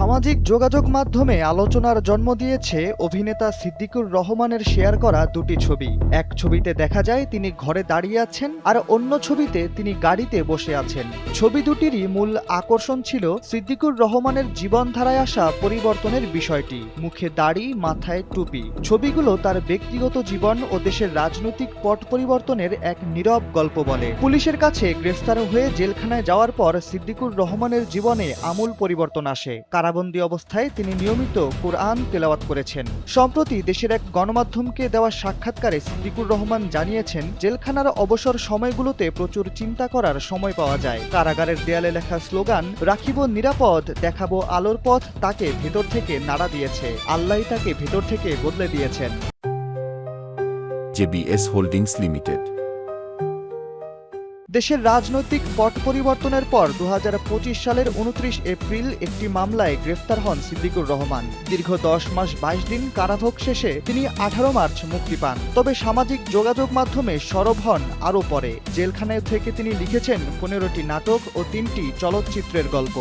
সামাজিক যোগাযোগ মাধ্যমে আলোচনার জন্ম দিয়েছে অভিনেতা সিদ্দিকুর রহমানের শেয়ার করা দুটি ছবি। এক ছবিতে দেখা যায় তিনি ঘরে দাঁড়িয়ে আছেন, আর অন্য ছবিতে তিনি গাড়িতে বসে আছেন। ছবি দুটিরই মূল আকর্ষণ ছিল সিদ্দিকুর রহমানের জীবনধারায় আসা পরিবর্তনের বিষয়টি। মুখে দাড়ি, মাথায় টুপি। ছবিগুলো তার ব্যক্তিগত জীবন ও দেশের রাজনৈতিক পট পরিবর্তনের এক নীরব গল্প বলে। পুলিশের কাছে গ্রেফতার হয়ে জেলখানায় যাওয়ার পর সিদ্দিকুর রহমানের জীবনে আমূল পরিবর্তন আসে। কারাবন্দী অবস্থায় তিনি নিয়মিত কোরআন তেলাওয়াত করেছেন। সম্প্রতি দেশের এক গণমাধ্যমকে দেওয়া সাক্ষাৎকারে সিদ্দিকুর রহমান জানিয়েছেন, জেলখানার অবসর সময়গুলোতে প্রচুর চিন্তা করার সময় পাওয়া যায়। কারাগারের দেয়ালে লেখা স্লোগান রাখিব নিরাপদ, দেখাবো আলোর পথ তাকে ভেতর থেকে নাড়া দিয়েছে। আল্লাহই তাকে ভেতর থেকে বদলে দিয়েছেন। JBS holdings limited. দেশের রাজনৈতিক পট পরিবর্তনের পর 2025 সালের 29 এপ্রিল একটি মামলায় গ্রেফতার হন সিদ্দিকুর রহমান। দীর্ঘ 10 মাস 22 দিন কারাভোগ শেষে তিনি 18 মার্চ মুক্তি পান। তবে সামাজিক যোগাযোগ মাধ্যমে সরব হন আরও পরে। জেলখানায় থেকে তিনি লিখেছেন 15টি নাটক ও 3টি চলচ্চিত্রের গল্প।